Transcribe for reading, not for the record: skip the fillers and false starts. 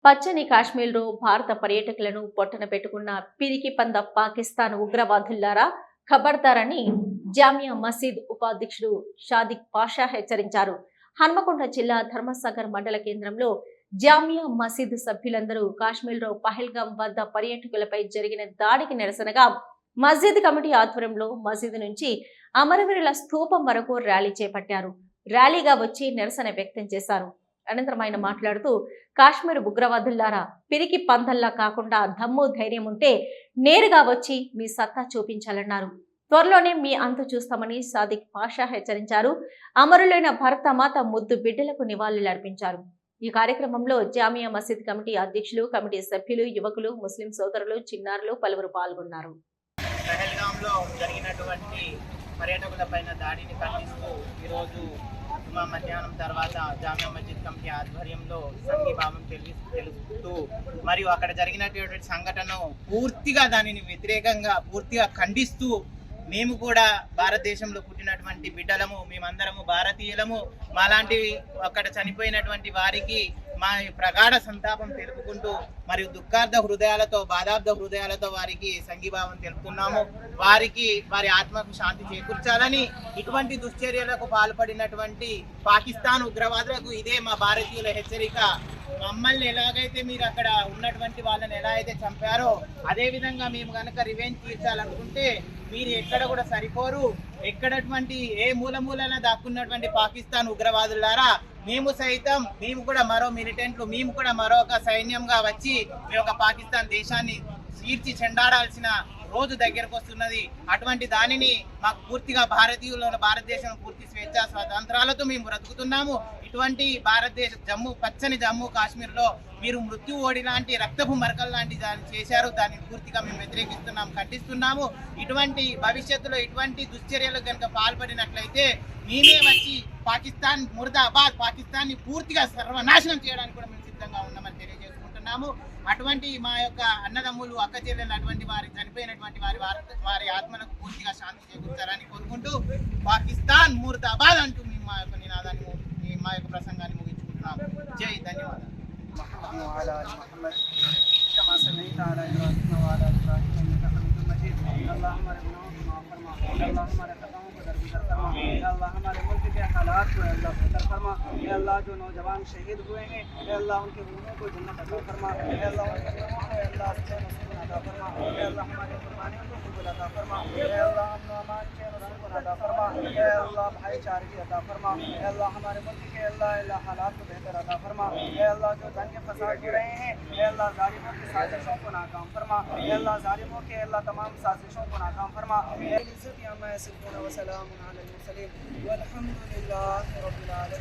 పచ్చని కాశ్మీర్లో భారత పర్యాటకులను పొట్టన పెట్టుకున్న పిరికి పంద పాకిస్తాన్ ఉగ్రవాదుల్లారా ఖబర్దారని జామియా మసీద్ ఉపాధ్యక్షుడు షాదిక్ పాషా హెచ్చరించారు. హన్మకొండ జిల్లా ధర్మసాగర్ మండల కేంద్రంలో జామియా మసీద్ సభ్యులందరూ కాశ్మీర్లో పహల్గాం వద్ద పర్యాటకులపై జరిగిన దాడికి నిరసనగా మసీద్ కమిటీ ఆధ్వర్యంలో మసీద్ నుంచి అమరవీరుల స్థూపం వరకు ర్యాలీ చేపట్టారు. ర్యాలీగా వచ్చి నిరసన వ్యక్తం చేశారు. అనంతరం ఆయన మాట్లాడుతూ కాశ్మీర్ ఉగ్రవాదుల్లారా పిరికి పందల్లా కాకుండా దమ్ము ధైర్యం ఉంటే నేరుగా వచ్చి మీ సత్తా చూపించాలన్నారు. త్వరలోనే మీ అంతు చూస్తామని సాదిక్ పాషా హెచ్చరించారు. అమరులైన భరతమాత ముద్దు బిడ్డలకు నివాళులర్పించారు. ఈ కార్యక్రమంలో జామియా మసీద్ కమిటీ అధ్యక్షులు, కమిటీ సభ్యులు, యువకులు, ముస్లిం సోదరులు, చిన్నారులు పలువురు పాల్గొన్నారు. పహల్గాంలో జరిగినటువంటి పర్యాటకుల పైన దాడిని ఖండిస్తూ ఈరోజు మధ్యాహ్నం తర్వాత జామియా మస్జిద్ కమిటీ ఆధ్వర్యంలో సంఘీభావం తెలుపుతూ మరియు అక్కడ జరిగినటువంటి సంఘటనను పూర్తిగా దానిని వ్యతిరేకంగా పూర్తిగా ఖండిస్తూ మేము కూడా భారతదేశంలో పుట్టినటువంటి బిడ్డలము, మేమందరము భారతీయులము, మాలాంటివి అక్కడ చనిపోయినటువంటి వారికి మా ప్రగాఢ సంతాపం తెలుపుకుంటూ మరియు దుఃఖార్థ హృదయాలతో, బాధార్థ హృదయాలతో వారికి సంఘీభావం తెలుపుతున్నాము. వారి ఆత్మకు శాంతి చేకూర్చాలని, ఇటువంటి దుశ్చర్యలకు పాల్పడినటువంటి పాకిస్తాన్ ఉగ్రవాదులకు ఇదే మా భారతీయుల హెచ్చరిక. మమ్మల్ని ఎలాగైతే మీరు అక్కడ ఉన్నటువంటి వాళ్ళని ఎలా అయితే చంపారో అదే విధంగా మేము కనుక రివెంజ్ తీర్చాలనుకుంటే మీరు ఎక్కడ కూడా సరిపోరు. ఎక్కడటువంటి ఏ మూలన దాక్కున్నటువంటి పాకిస్తాన్ ఉగ్రవాదులారా మేము కూడా మరో మిలిటెంట్లు, మేము కూడా మరొక సైన్యంగా వచ్చి మేము ఒక పాకిస్తాన్ దేశాన్ని చీల్చి చెండాడాల్సిన రోజు దగ్గరకు వస్తున్నది. అటువంటి దానిని మాకు పూర్తిగా భారతదేశం పూర్తి స్వేచ్ఛ స్వాతంత్రాలతో మేము బ్రతుకుతున్నాము. ఇటువంటి పచ్చని జమ్మూ కాశ్మీర్లో మీరు మృత్యు ఓడి లాంటి, రక్తపు మరకల్ లాంటి దాన్ని చేశారు. దాన్ని పూర్తిగా మేము వ్యతిరేకిస్తున్నాము, ఖండిస్తున్నాము. ఇటువంటి భవిష్యత్తులో ఇటువంటి దుశ్చర్యలకు కనుక పాల్పడినట్లయితే మేమే వచ్చి పాకిస్తాన్ ముర్దాబాద్, పాకిస్తాన్ని పూర్తిగా సర్వనాశనం చేయడానికి కూడా మేము సిద్ధంగా ఉన్నామని తెలియజేసుకుంటున్నాము. అటువంటి మా యొక్క అన్నదమ్ములు, అక్క చెల్లెలు, అటువంటి వారి చనిపోయినటువంటి వారి ఆత్మలకు పూర్తిగా శాంతి చేకూర్చారని కోరుకుంటూ పాకిస్తాన్ ముర్దాబాద్ అంటూ మేము మా యొక్క నినాదాన్ని, మా యొక్క ప్రసంగాన్ని ముగించుకుంటున్నాము. జై, ధన్యవాదాలు. हमारे मुल्क के हालात को अल्लाह बेहतर फरमा। अल्लाह जो नौजवान शहीद हुए हैं अल्लाह उनके रूहों को जन्नत अता फरमा। अल्लाह उनके रूहों को अल्लाह चैन और सुकून अता फरमा। अल्लाह हमारे कुर्बानियों को कबूल अता फरमा। अल्लाह अमन व अमान चैन और सुकून अता फरमा। अल्लाह भाईचारगी अता फरमा। अल्लाह हमारे मुल्क के अल्लाह हालात को बेहतर अता फरमा। अल्लाह जो दंगे फसाद हो रहे हैं अल्लाह जालिमों की साजिशों को नाकाम फरमा। अल्लाह जालिमों के अल्लाह तमाम साजिशों को नाकाम फरमा। वसलामुन अलल मुरसलीन वल्हम्दुलिल्लाहि रब्बिल आलमीन।